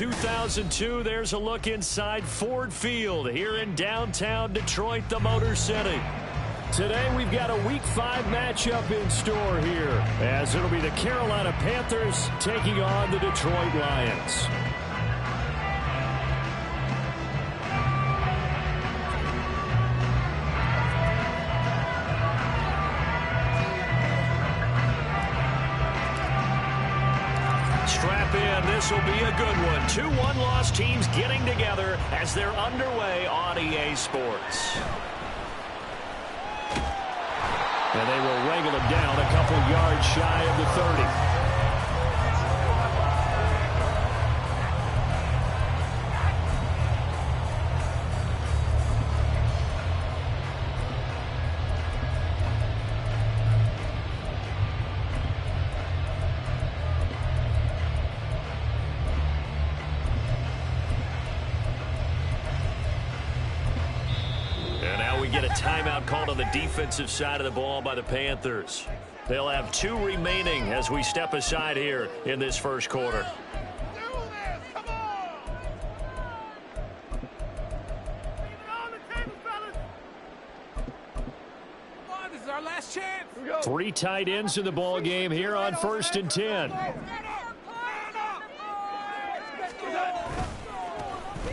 2002. There's a look inside Ford Field here in downtown Detroit, the Motor City. Today we've got a Week 5 matchup in store here, as it'll be the Carolina Panthers taking on the Detroit Lions. Strap in, this will be a good one. 2 one-loss teams getting together as they're underway on EA Sports. And they will wrangle him down a couple yards shy of the 30. Get a timeout called on the defensive side of the ball by the Panthers. They'll have 2 remaining as we step aside here in this first quarter. This is our last chance. 3 tight ends in the ball game here on 1st and 10.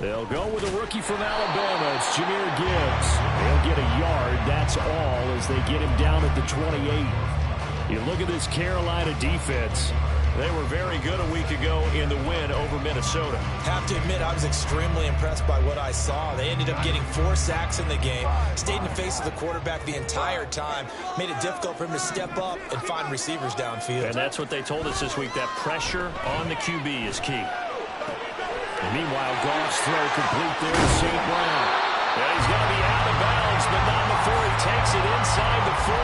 They'll go with a rookie from Alabama. It's Jahmyr Gibbs. He'll get a yard. That's all as they get him down at the 28. You look at this Carolina defense. They were very good a week ago in the win over Minnesota. Have to admit, I was extremely impressed by what I saw. They ended up getting 4 sacks in the game, stayed in the face of the quarterback the entire time, made it difficult for him to step up and find receivers downfield. And that's what they told us this week, that pressure on the QB is key. And meanwhile, Goff's throw complete there to St. Brown. And he's going to be out of bounds, but not before he takes it inside the 40.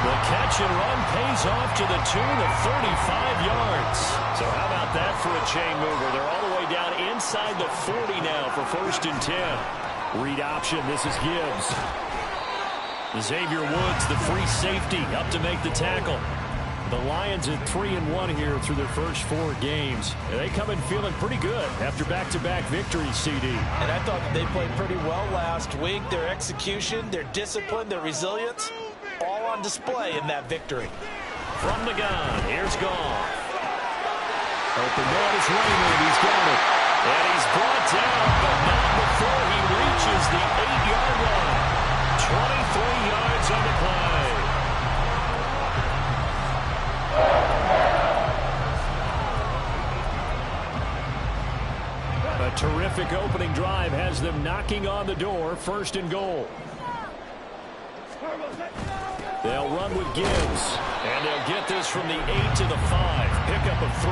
The catch and run pays off to the tune of 35 yards. So how about that for a chain mover? They're all the way down inside the 40 now for 1st and 10. Read option, this is Gibbs. Xavier Woods, the free safety, up to make the tackle. The Lions at 3-1 here through their first 4 games. They come in feeling pretty good after back-to-back victories, CD. And I thought that they played pretty well last week. Their execution, their discipline, their resilience, all on display in that victory. From the gun, here's Goff. Open man is Raymond. He's got it. And he's brought down, but not before he reaches the 8-yard line. 23 yards on the play. A terrific opening drive has them knocking on the door. 1st and goal. They'll run with Gibbs, and they'll get this from the 8 to the 5. Pickup of 3.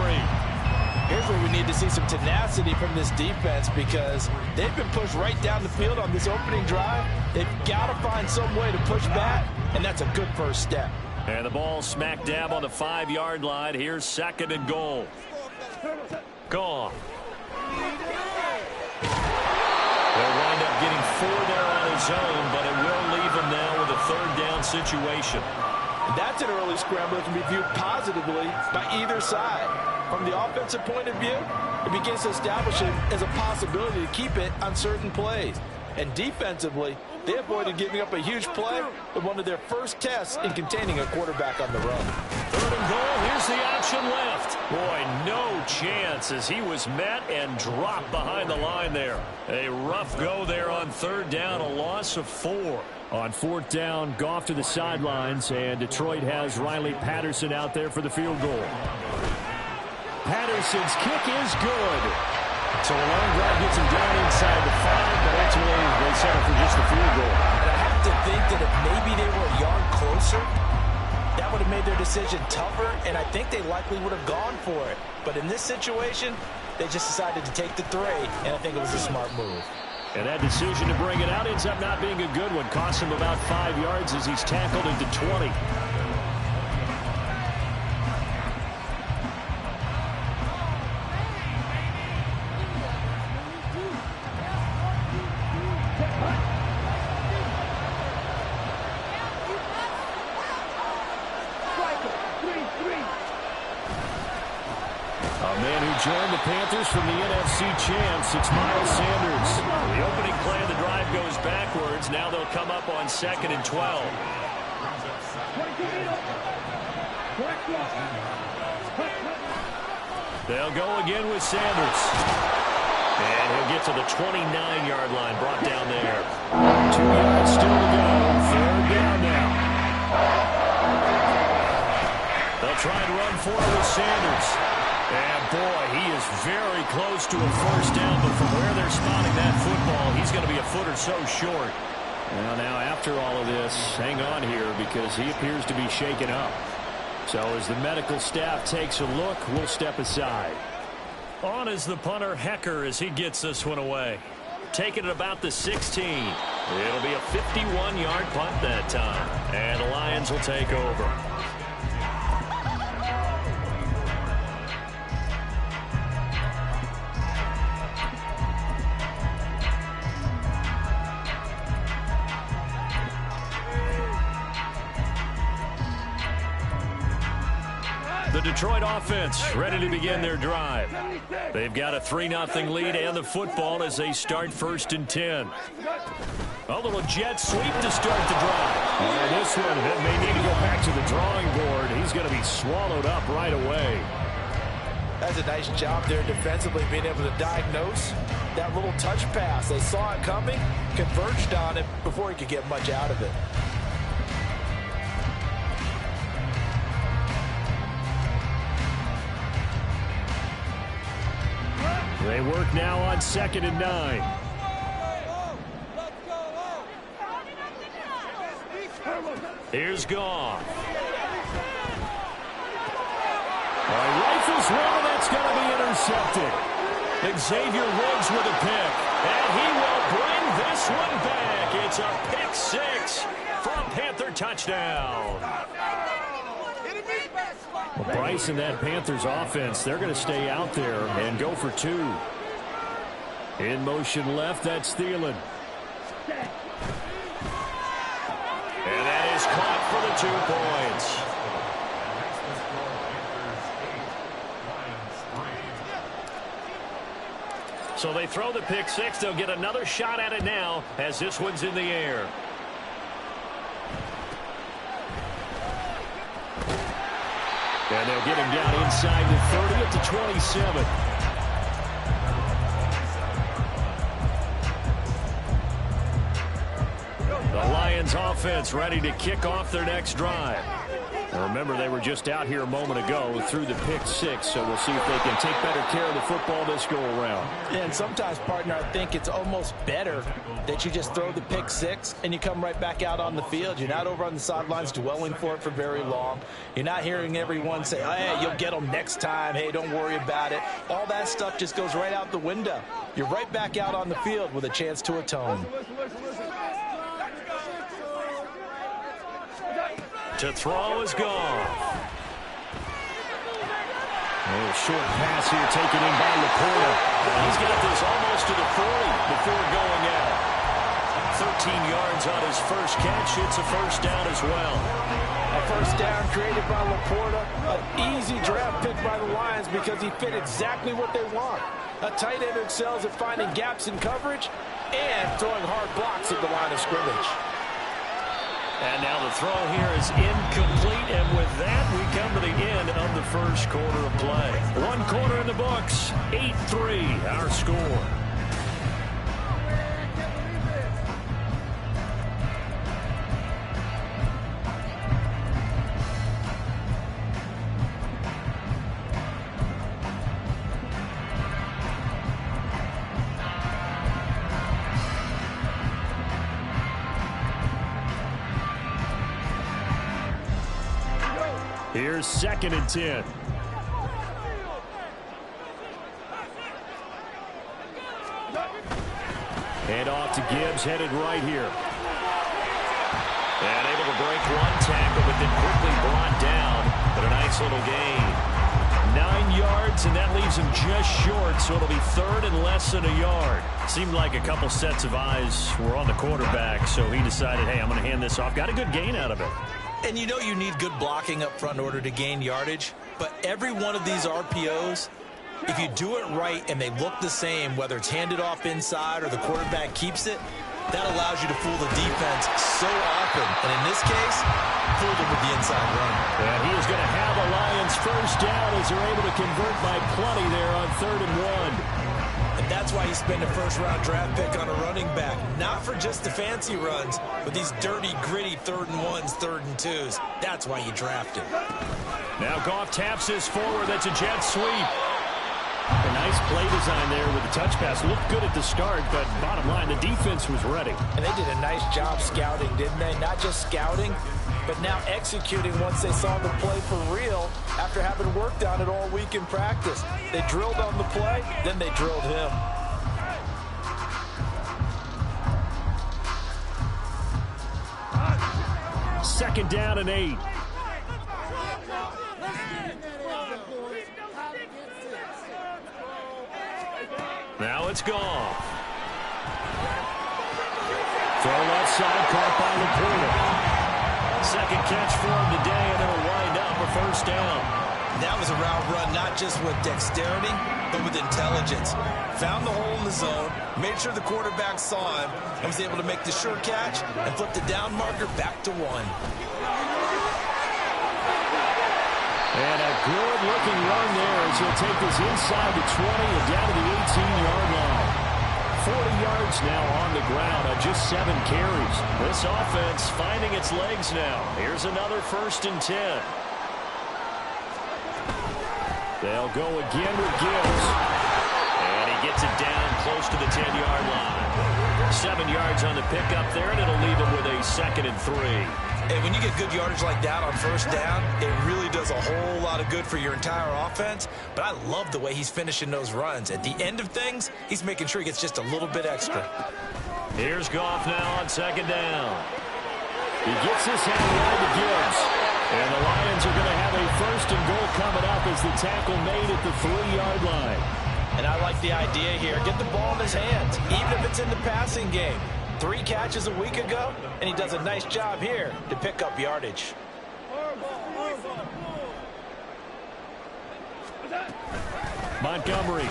Here's where we need to see some tenacity from this defense, because they've been pushed right down the field on this opening drive. They've got to find some way to push back, and that's a good first step. And the ball smack dab on the 5-yard line. Here's 2nd and goal. Goff. They'll wind up getting 4 there on his own, but it will leave him now with a 3rd down situation. And that's an early scramble that can be viewed positively by either side. From the offensive point of view, it begins to establish it as a possibility to keep it on certain plays. And defensively, they avoided giving up a huge play with one of their first tests in containing a quarterback on the run. 3rd and goal, here's the option left. Boy, no chance as he was met and dropped behind the line there. A rough go there on 3rd down, a loss of 4. On 4th down, Goff to the sidelines, and Detroit has Riley Patterson out there for the field goal. Patterson's kick is good. So a long drive gets him down inside the 5, but ultimately they settle for just the field goal. And I have to think that if maybe they were a yard closer, that would have made their decision tougher, and I think they likely would have gone for it. But in this situation, they just decided to take the 3, and I think it was a smart move. And that decision to bring it out ends up not being a good one. Costs him about 5 yards as he's tackled into 20. join the Panthers from the NFC champs. It's Miles Sanders. The opening play of the drive goes backwards. Now they'll come up on 2nd and 12. They'll go again with Sanders. And he'll get to the 29-yard line, brought down there. 2 yards still to go. 3rd down now. They'll try and run for it with Sanders. And, boy, he is very close to a first down, but from where they're spotting that football, he's going to be a foot or so short. Well, now, after all of this, hang on here because he appears to be shaken up. So as the medical staff takes a look, we'll step aside. On is the punter, Hecker, as he gets this one away. Taking it about the 16. It'll be a 51-yard punt that time. And the Lions will take over. The Detroit offense ready to begin their drive. They've got a 3-0 lead and the football as they start 1st and 10. A little jet sweep to start the drive. And this one may need to go back to the drawing board. He's going to be swallowed up right away. That's a nice job there defensively, being able to diagnose that little touch pass. They saw it coming, converged on it before he could get much out of it. They work now on 2nd and 9. Here's Goff. Rifles one, that's going to be intercepted. Xavier Woods with a pick. And he will bring this one back. It's a pick 6 for a Panther touchdown. Well, Bryce and that Panthers offense, they're going to stay out there and go for 2. In motion left, that's Thielen. And that is caught for the 2 points. So they throw the pick 6. They'll get another shot at it now as this one's in the air. And they'll get him down inside the 30 at the 27. The Lions offense ready to kick off their next drive. Now remember, they were just out here a moment ago through the pick 6, so we'll see if they can take better care of the football this go-around. And sometimes, partner, I think it's almost better that you just throw the pick 6 and you come right back out on the field. You're not over on the sidelines dwelling for it for very long. You're not hearing everyone say, hey, you'll get them next time. Hey, don't worry about it. All that stuff just goes right out the window. You're right back out on the field with a chance to atone. To throw is gone. A short pass here taken in by Laporta. He's got this almost to the 40 before going out. 13 yards on his first catch. It's a first down as well. A first down created by Laporta. An easy draft pick by the Lions because he fit exactly what they want. A tight end who excels at finding gaps in coverage and throwing hard blocks at the line of scrimmage. And now the throw here is incomplete, and with that, we come to the end of the first quarter of play. 1 quarter in the books, 8-3, our score. Here's 2nd and 10. Hand off to Gibbs, headed right here. And able to break 1 tackle, but then quickly brought down. But a nice little gain. 9 yards, and that leaves him just short, so it'll be 3rd and less than a yard. Seemed like a couple sets of eyes were on the quarterback, so he decided, hey, I'm going to hand this off. Got a good gain out of it. And you know you need good blocking up front in order to gain yardage, but every one of these RPOs If you do it right and they look the same, whether it's handed off inside or the quarterback keeps it, that allows you to fool the defense so often. And in this case, fooled them with the inside run. And he is going to have the Lions first down as they're able to convert by plenty there on 3rd and 1. And that's why you spend a first-round draft pick on a running back. Not for just the fancy runs, but these dirty, gritty 3rd and 1s, 3rd and 2s. That's why you draft him. Now Goff taps this forward. That's a jet sweep. A nice play design there with the touch pass. Looked good at the start, but bottom line, the defense was ready. And they did a nice job scouting, didn't they? Not just scouting, but now executing once they saw the play for real after having worked on it all week in practice. They drilled on the play, then they drilled him. Second down and 8. Now it's Goff. Throw left side, caught by Laporta. Second catch for him today, and it'll wind up a first down. That was a route run, not just with dexterity, but with intelligence. Found the hole in the zone, made sure the quarterback saw him, and was able to make the sure catch and flip the down marker back to 1. And a good-looking run there as he'll take this inside the 20 and down to the 18-yard line. 40 yards now on the ground on just 7 carries. This offense finding its legs now. Here's another 1st and 10. They'll go again with Gibbs. And he gets it down close to the 10-yard line. 7 yards on the pickup there, and it'll leave him with a 2nd and 3. And when you get good yardage like that on first down, it really does a whole lot of good for your entire offense. But I love the way he's finishing those runs. At the end of things, he's making sure he gets just a little bit extra. Here's Goff now on 2nd down. He gets this hand wide to Gibbs. And the Lions are going to have a 1st and goal coming up as the tackle made at the 3-yard line. And I like the idea here. Get the ball in his hands, even if it's in the passing game. 3 catches a week ago, and he does a nice job here to pick up yardage. Montgomery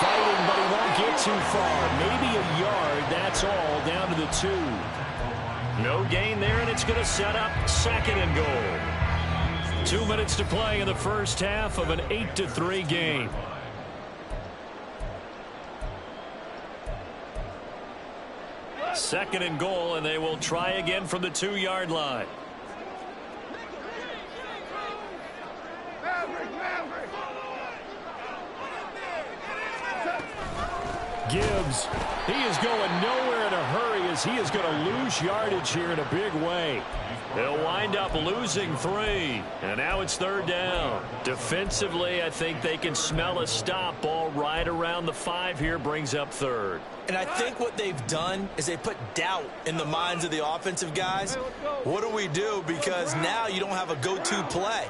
fighting, but he won't get too far. Maybe a yard, that's all, down to the 2. No gain there, and it's going to set up 2nd and goal. 2 minutes to play in the first half of an 8-3 game. Second and goal, and they will try again from the 2-yard line. Gibbs, he is going nowhere in a hurry as he is going to lose yardage here in a big way. They'll wind up losing 3, and now it's 3rd down. Defensively, I think they can smell a stop. Ball right around the 5 here, brings up 3rd. And I think what they've done is they put doubt in the minds of the offensive guys. What do we do? Because now you don't have a go-to play.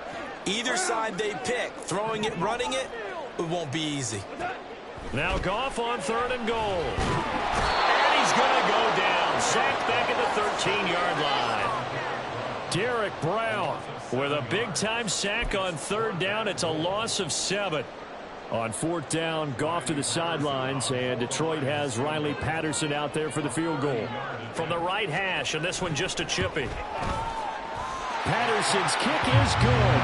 Either side they pick, throwing it, running it, it won't be easy. Now Goff on 3rd and goal. And he's going to go down. Sacked back at the 13-yard line. Derek Brown with a big-time sack on 3rd down. It's a loss of 7. On 4th down, Goff to the sidelines, and Detroit has Riley Patterson out there for the field goal. From the right hash, and this one just a chippy. Patterson's kick is good.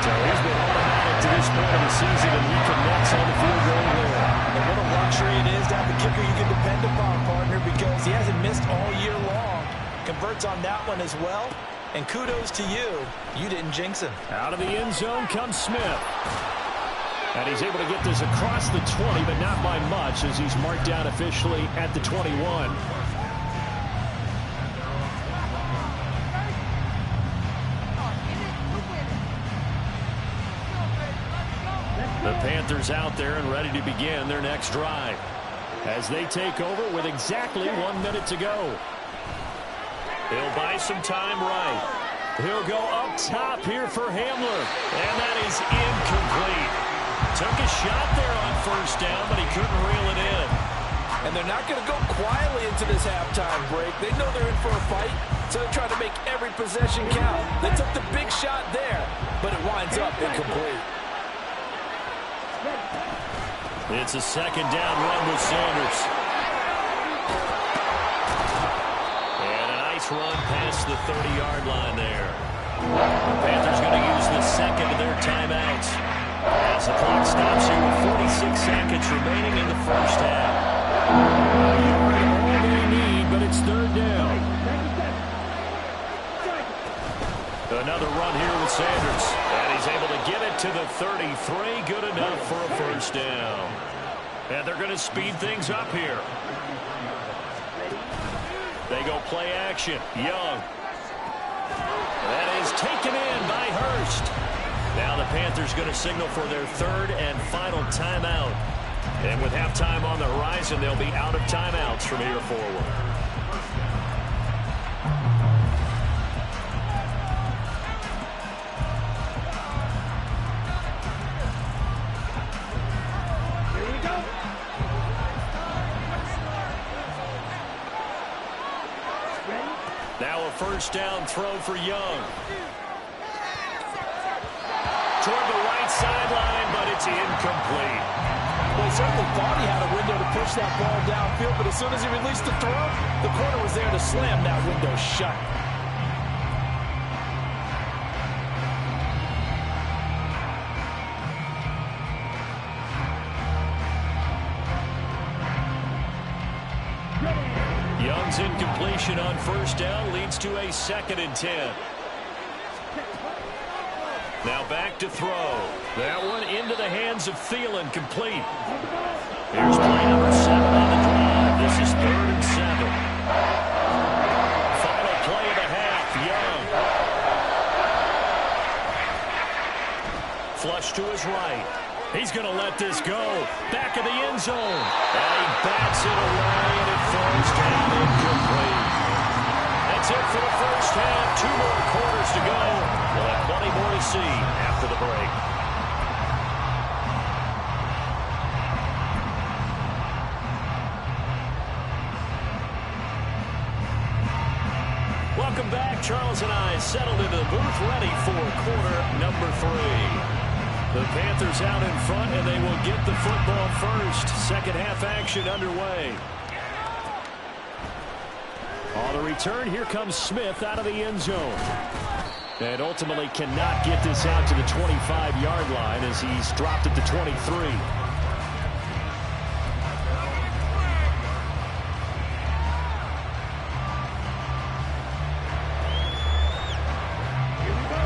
So he's been automatic to this point of the season, and he connects on the field goal there. And what a luxury it is to have a kicker you can depend upon, partner, because he hasn't missed all year long. Converts on that one as well. And kudos to you. You didn't jinx him. Out of the end zone comes Smith. And he's able to get this across the 20, but not by much as he's marked down officially at the 21. The Panthers out there and ready to begin their next drive as they take over with exactly 1 minute to go. He'll buy some time right. He'll go up top here for Hamler. And that is incomplete. Took a shot there on 1st down, but he couldn't reel it in. And they're not going to go quietly into this halftime break. They know they're in for a fight, so they're trying to make every possession count. They took the big shot there, but it winds up incomplete. It's a second down run with Sanders. And a nice run past the 30-yard line there. The Panthers going to use the second of their timeouts as the clock stops here with 46 seconds remaining in the first half. All they need, but it's third down. Another run here with Sanders. And he's able to get it to the 33. Good enough for a first down. And they're going to speed things up here. They go play action. Young. That is taken in by Hurst. Now the Panthers going to signal for their third and final timeout. And with halftime on the horizon, they'll be out of timeouts from here forward. Now a first down throw for Young. Toward the right sideline, but it's incomplete. Well, he certainly thought he had a window to push that ball downfield, but as soon as he released the throw, the corner was there to slam that window shut. Young's incompletion on first down leads to a 2nd and 10. Now back to throw. That one into the hands of Thielen, complete. Here's play number 7 on the drive. This is 3rd and 7. Final play of the half, Young. Flush to his right. He's going to let this go. Back of the end zone. And he bats it away, and it falls down incomplete. That's it for the first half. 2 more quarters to go. We'll have plenty more to see after the break. Welcome back. Charles and I settled into the booth, ready for quarter number 3. The Panthers out in front, and they will get the football first. Second half action underway. On the return, here comes Smith out of the end zone. And ultimately cannot get this out to the 25-yard line as he's dropped at the 23.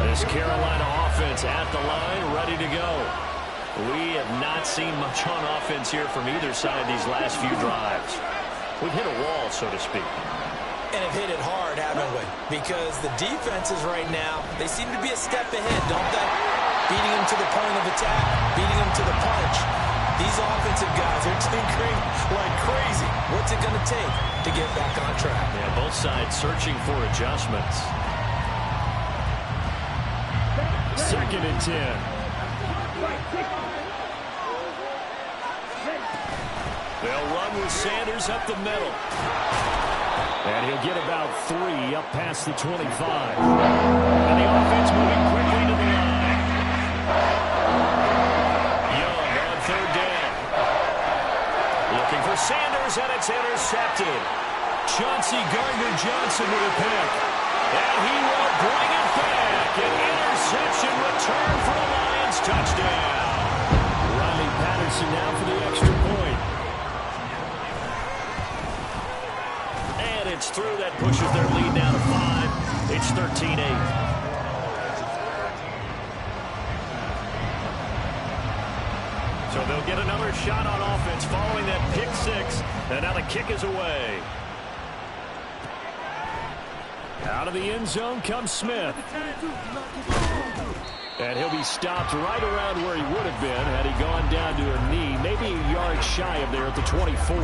This Carolina offense at the line, ready to go. We have not seen much on offense here from either side these last few drives. We've hit a wall, so to speak. And have hit it hard, haven't we? Because the defenses right now, they seem to be a step ahead, don't they? Beating them to the point of attack, beating them to the punch. These offensive guys are tinkering like crazy. What's it going to take to get back on track? Yeah, both sides searching for adjustments. 2nd and 10. They'll run with Sanders up the middle. And he'll get about 3 up past the 25. And the offense moving quickly to the line. Young on 3rd down. Looking for Sanders, and it's intercepted. Chauncey Gardner-Johnson with a pick. And he will bring it back. An interception return for a Lions touchdown. Riley Patterson now for the extra point. And it's through. That pushes their lead down to 5. It's 13-8. So they'll get another shot on offense following that pick 6. And now the kick is away. Out of the end zone comes Smith. And he'll be stopped right around where he would have been had he gone down to a knee, maybe a yard shy of there at the 24.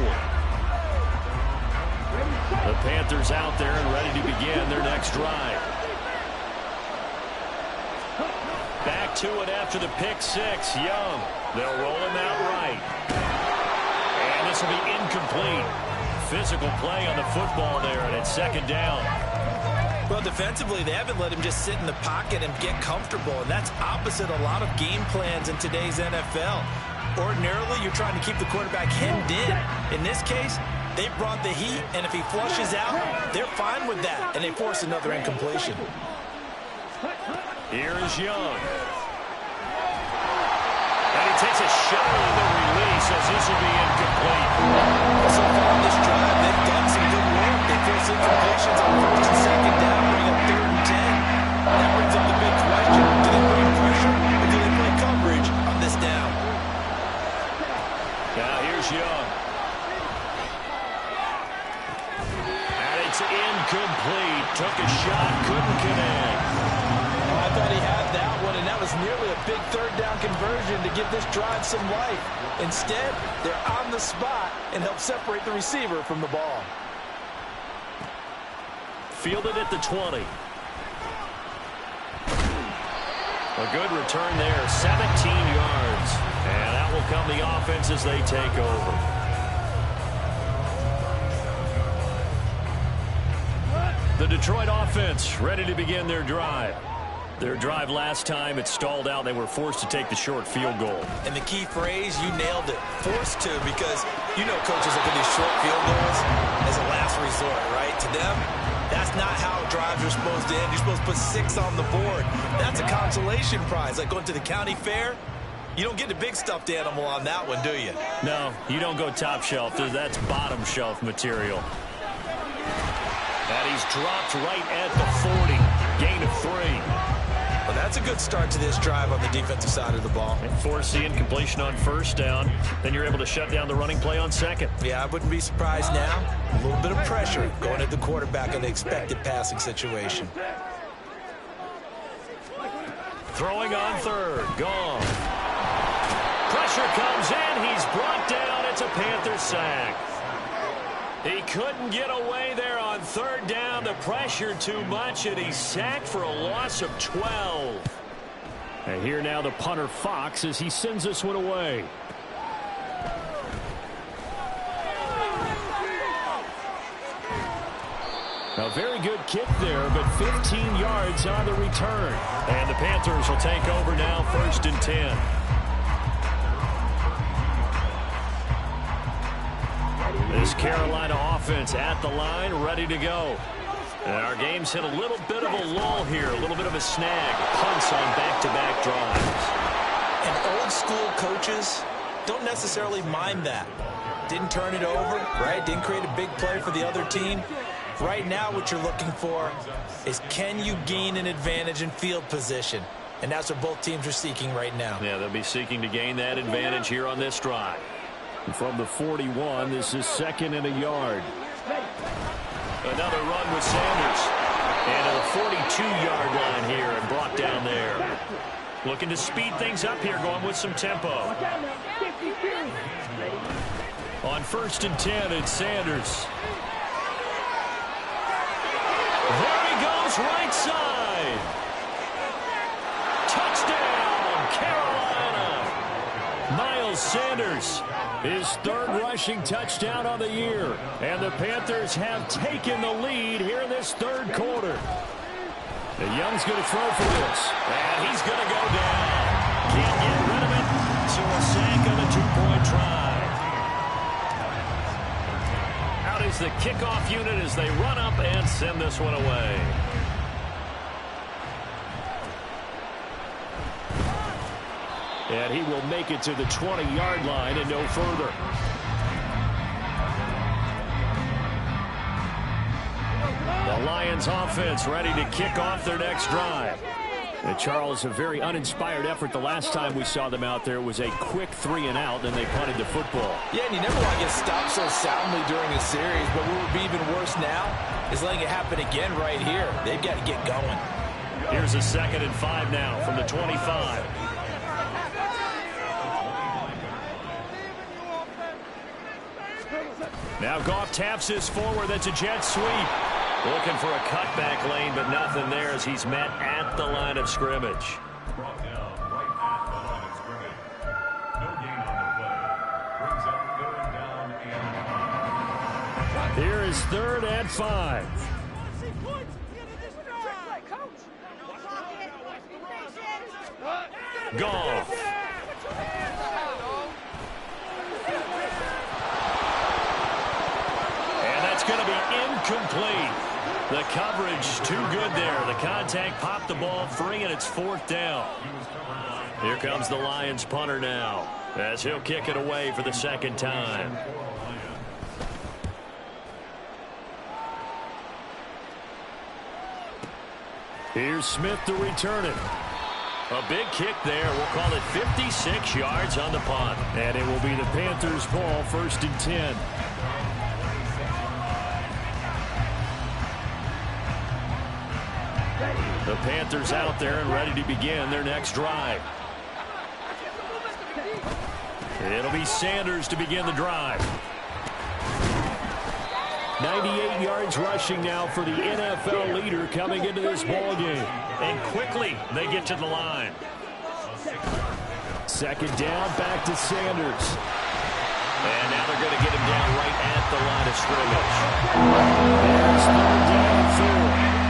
The Panthers out there and ready to begin their next drive. Back to it after the pick 6. Young. They'll roll him out right. And this will be incomplete. Physical play on the football there, and it's 2nd down. Well, defensively, they haven't let him just sit in the pocket and get comfortable, and that's opposite a lot of game plans in today's NFL. Ordinarily, you're trying to keep the quarterback hemmed in. In this case, they brought the heat, and if he flushes out, they're fine with that, and they force another incompletion. Here is Young. And he takes a shot on the release as this will be incomplete. So far on this drive, they've done some good work. They force incompletions on first and second down, bring up 3rd and 10. That brings up the big question. Do they bring pressure, or do they play coverage on this down? Now here's Young. And it's incomplete. Took a shot, couldn't connect. I thought he had that one, and that was nearly a big 3rd down conversion to give this drive some life. Instead, they're on the spot and help separate the receiver from the ball. Fielded at the 20. A good return there, 17 yards. And that will come the offense as they take over. The Detroit offense ready to begin their drive. Their drive last time, it stalled out. They were forced to take the short field goal. And the key phrase, you nailed it, forced to, because you know coaches look at these short field goals as a last resort, right? To them, that's not how drives are supposed to end. You're supposed to put 6 on the board. That's a consolation prize, like going to the county fair. You don't get the big stuffed animal on that one, do you? No, you don't go top shelf. That's bottom shelf material. And he's dropped right at the 40. Gain of 3. Well, that's a good start to this drive on the defensive side of the ball. And force the incompletion on first down. Then you're able to shut down the running play on second. Yeah, I wouldn't be surprised now. A little bit of pressure going at the quarterback in the expected passing situation. Throwing on third. Gone. Pressure comes in. He's brought down. It's a Panther sack. He couldn't get away there on 3rd down. The pressure too much, and he's sacked for a loss of 12. And here now the punter Fox as he sends this one away. A very good kick there, but 15 yards on the return. And the Panthers will take over now, 1st and 10. This Carolina offense at the line, ready to go. And our game's hit a little bit of a lull here, a little bit of a snag. Punts on back-to-back drives. And old school coaches don't necessarily mind that. Didn't turn it over, right? Didn't create a big play for the other team. Right now what you're looking for is, can you gain an advantage in field position? And that's what both teams are seeking right now. Yeah, they'll be seeking to gain that advantage here on this drive. From the 41, this is 2nd and a yard. Another run with Sanders. And to the 42-yard line here and brought down there. Looking to speed things up here, going with some tempo. On 1st and 10, it's Sanders. There he goes, right side. Touchdown, Carolina. Miles Sanders, his 3rd rushing touchdown on the year. And the Panthers have taken the lead here in this 3rd quarter. And Young's going to throw for this. And he's going to go down. Can't get rid of it. So a sack on a 2-point try. Out is the kickoff unit as they run up and send this one away. And he will make it to the 20-yard line and no further. The Lions offense ready to kick off their next drive. And Charles, a very uninspired effort the last time we saw them out there. It was a quick 3-and-out, then they punted the football. Yeah, and you never want to get stopped so soundly during a series, but what would be even worse now is letting it happen again right here. They've got to get going. Here's a 2nd and 5 now from the 25. Now Goff taps this forward. That's a jet sweep. Looking for a cutback lane, but nothing there as he's met at the line of scrimmage. Brought down right at the line of scrimmage. No gain on the play. Brings up 3rd down and 5. Here is 3rd and 5. Goff. going to be incomplete. The coverage too good there. The contact popped the ball free, and it's 4th down. Here comes the Lions punter now, as he'll kick it away for the 2nd time. Here's Smith to return it. A big kick there. We'll call it 56 yards on the punt. And it will be the Panthers' ball, 1st and 10. The Panthers out there and ready to begin their next drive. It'll be Sanders to begin the drive. 98 yards rushing now for the NFL leader coming into this ball game. And quickly they get to the line. 2nd down, back to Sanders. And now they're going to get him down right at the line of scrimmage. There's 3rd down and 4.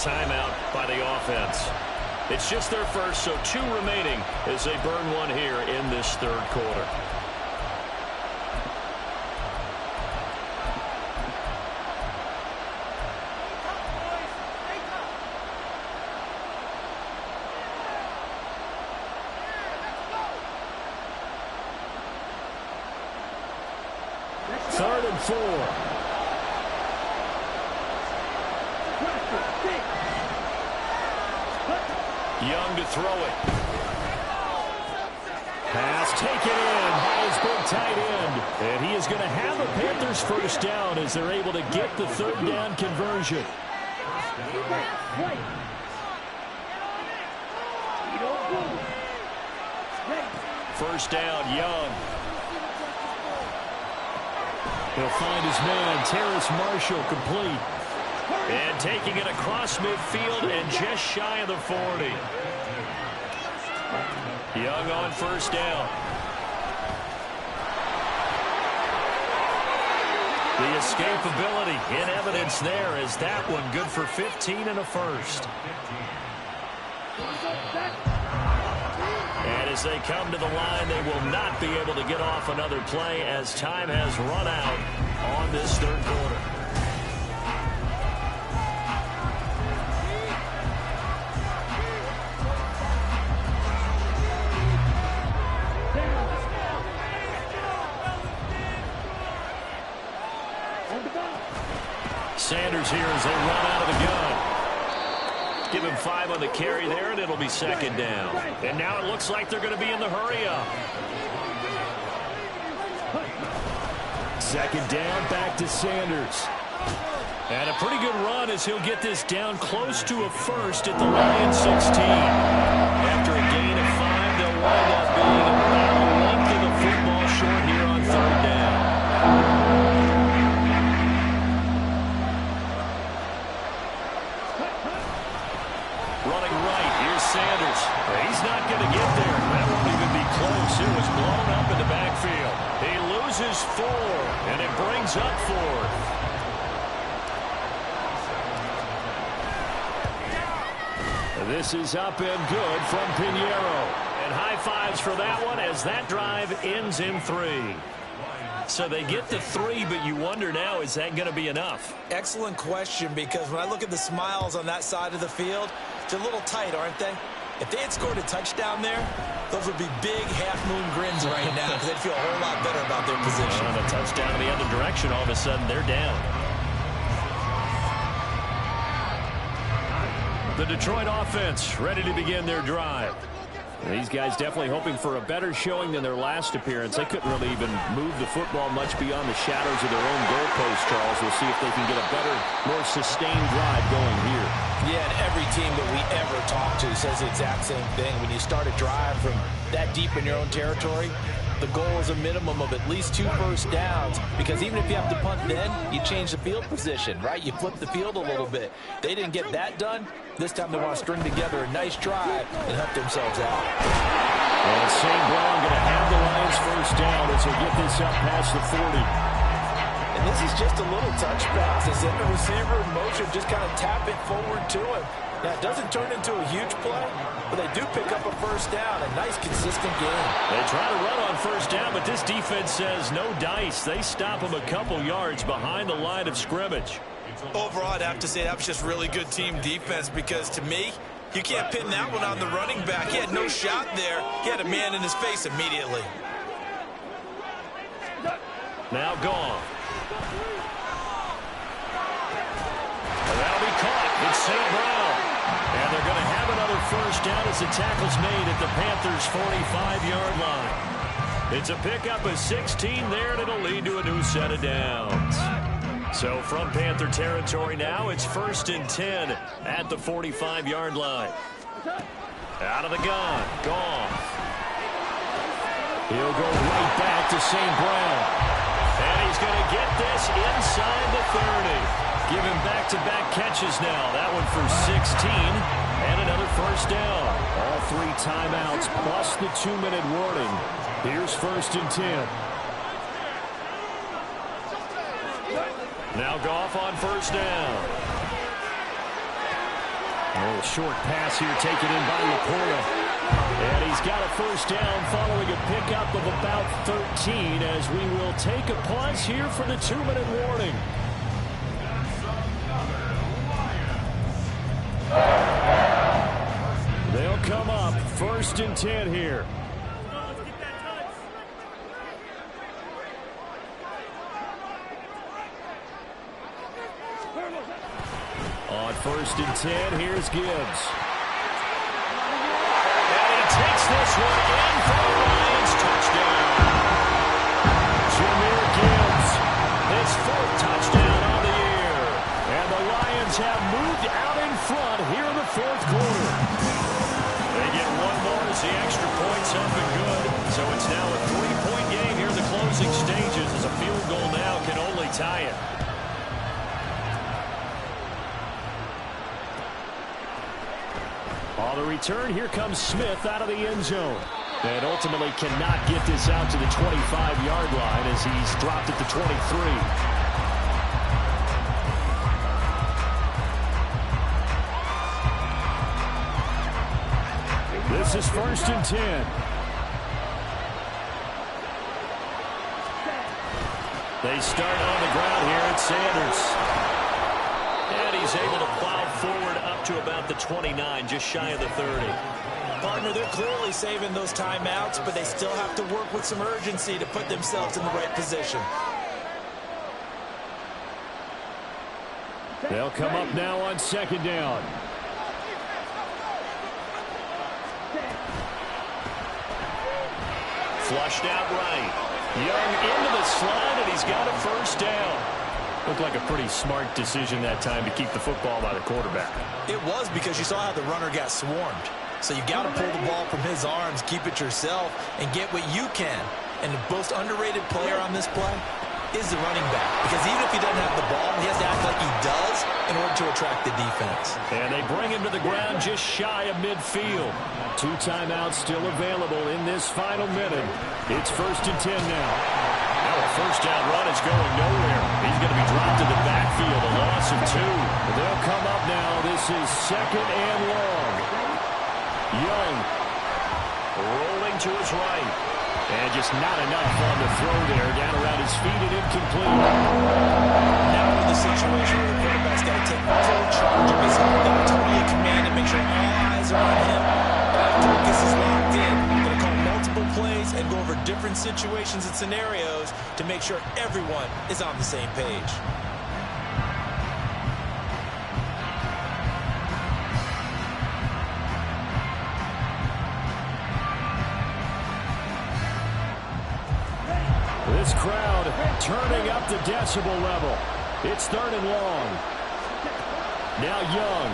Timeout by the offense. It's just their first, so 2 remaining as they burn one here in this 3rd quarter. Third and 4. Young to throw it. Pass taken in by his big tight end. And he is going to have a Panthers 1st down as they're able to get the 3rd down conversion. First down, Young. He'll find his man, Terrace Marshall, complete. And taking it across midfield and just shy of the 40. Young on 1st down. The escapability in evidence there is that one good for 15 and a 1st. And as they come to the line, they will not be able to get off another play as time has run out on this 3rd quarter. Sanders here as they run out of the gun. Give him 5 on the carry there, and it'll be 2nd down. And now it looks like they're going to be in the hurry-up. 2nd down, back to Sanders. And a pretty good run as he'll get this down close to a 1st at the Lions 16. After a gain of 5, they'll wind up being about a length of the football short here on 3rd down. Sanders. He's not going to get there. That won't even be close. It was blown up in the backfield. He loses 4, and it brings up 4th. This is up and good from Pinheiro. And high fives for that one as that drive ends in 3. So they get the 3, but you wonder now, is that going to be enough? Excellent question, because when I look at the smiles on that side of the field, it's a little tight, aren't they? If they had scored a touchdown there, those would be big half-moon grins right now because they'd feel a whole lot better about their position. On a touchdown in the other direction, all of a sudden they're down. The Detroit offense ready to begin their drive. These guys definitely hoping for a better showing than their last appearance. They couldn't really even move the football much beyond the shadows of their own goalpost, Charles. We'll see if they can get a better, more sustained drive going here. Yeah, and every team that we ever talk to says the exact same thing. When you start a drive from that deep in your own territory, the goal is a minimum of at least 2 first downs, because even if you have to punt then, you change the field position, right? You flip the field a little bit. They didn't get that done. This time they want to string together a nice drive and help themselves out. And St. Brown going to have the Lions first down as they get this up past the 40. And this is just a little touch pass. They send the receiver in motion, just kind of tap it forward to him. Yeah, it doesn't turn into a huge play, but they do pick up a first down. A nice, consistent game. They try to run on first down, but this defense says no dice. They stop them a couple yards behind the line of scrimmage. Overall, I'd have to say that was just really good team defense because, to me, you can't pin that one on the running back. He had no shot there. He had a man in his face immediately. Now gone. That'll be caught. It's St. Brown. And they're going to have another first down as the tackle's made at the Panthers' 45-yard line. It's a pickup of 16 there, and it'll lead to a new set of downs. So from Panther territory now, it's 1st and 10 at the 45-yard line. Out of the gun. Gone. He'll go right back to St. Brown. And he's going to get this inside the 30. Give him back-to-back catches now. That one for 16 and another first down. All 3 timeouts plus the 2-minute warning. Here's 1st and 10. Now Goff on first down. A little short pass here taken in by Laporta. And he's got a first down following a pickup of about 13 as we will take a pause here for the 2-minute warning. They'll come up 1st and 10 here. On 1st and 10, here's Gibbs. And he takes this one in for the Lions. Touchdown. Jahmyr Gibbs, his 4th touchdown on the year. And the Lions have moved out in front here in the 4th quarter. They get one more as the extra point's up and good. So it's now a 3-point game here in the closing stages as a field goal now can only tie it. On the return, here comes Smith out of the end zone. And ultimately cannot get this out to the 25-yard line as he's dropped at the 23. This is 1st and 10. They start on the ground here at Sanders. And he's able to plow forward up to about the 29, just shy of the 30. Partner, they're clearly saving those timeouts, but they still have to work with some urgency to put themselves in the right position. They'll come up now on 2nd down. Flushed out right. Young into the slide, and he's got a first down. Looked like a pretty smart decision that time to keep the football by the quarterback. It was because you saw how the runner got swarmed. So you got to pull the ball from his arms, keep it yourself, and get what you can. And the most underrated player on this play is the running back. Because even if he doesn't have the ball, he has to act like he does in order to attract the defense. And they bring him to the ground just shy of midfield. 2 timeouts still available in this final minute. It's 1st and 10 now. Now a first down run is going nowhere. He's going to be dropped to the backfield, a loss of 2. They'll come up now. This is 2nd and long. Young rolling to his right. And just not enough on the throw there. Down around his feet and incomplete. Now we're in the situation where the quarterback's got to take full charge of his own. Got to totally command and make sure all eyes are on him. Focus is locked in. Going to call multiple plays and go over different situations and scenarios to make sure everyone is on the same page. This crowd turning up the decibel level. It's 3rd and long. Now Young.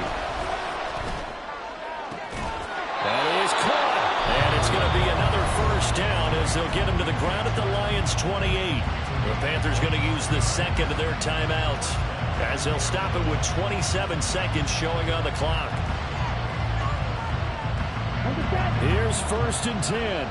That is caught. And it's going to be another first down as they'll get him to the ground at the Lions' 28. The Panthers going to use the 2nd of their timeouts as they'll stop it with 27 seconds showing on the clock. Here's 1st and 10.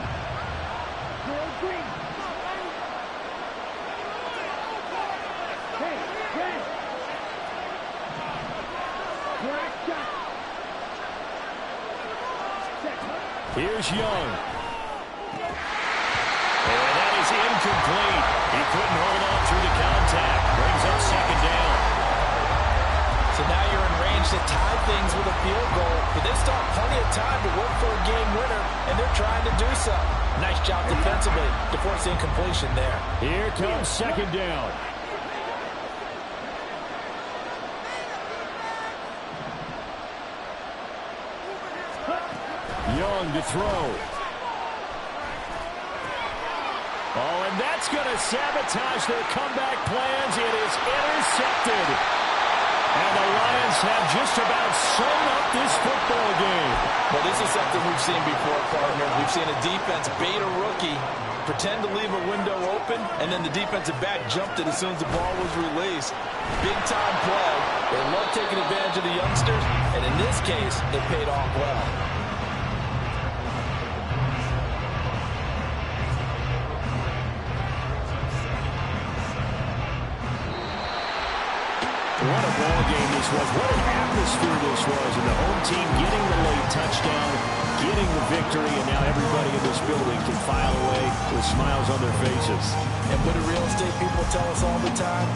Here's Young. And that is incomplete. He couldn't hold on through the contact. Brings up second down. So now you're in range to tie things with a field goal, but they still have plenty of time to work for a game winner, and they're trying to do so. Nice job defensively to force incompletion there. Here comes second down. Young to throw. Oh, and that's going to sabotage their comeback plans. It is intercepted. And the Lions have just about sewn up this football game. Well, this is something we've seen before, partner. We've seen a defense bait a rookie, pretend to leave a window open, and then the defensive back jumped it as soon as the ball was released. Big-time play. They love taking advantage of the youngsters, and in this case, it paid off well. What a ball game this was. What an atmosphere this was. And the home team getting the late touchdown, getting the victory, and now everybody in this building can file away with smiles on their faces. And what do real estate people tell us all the time?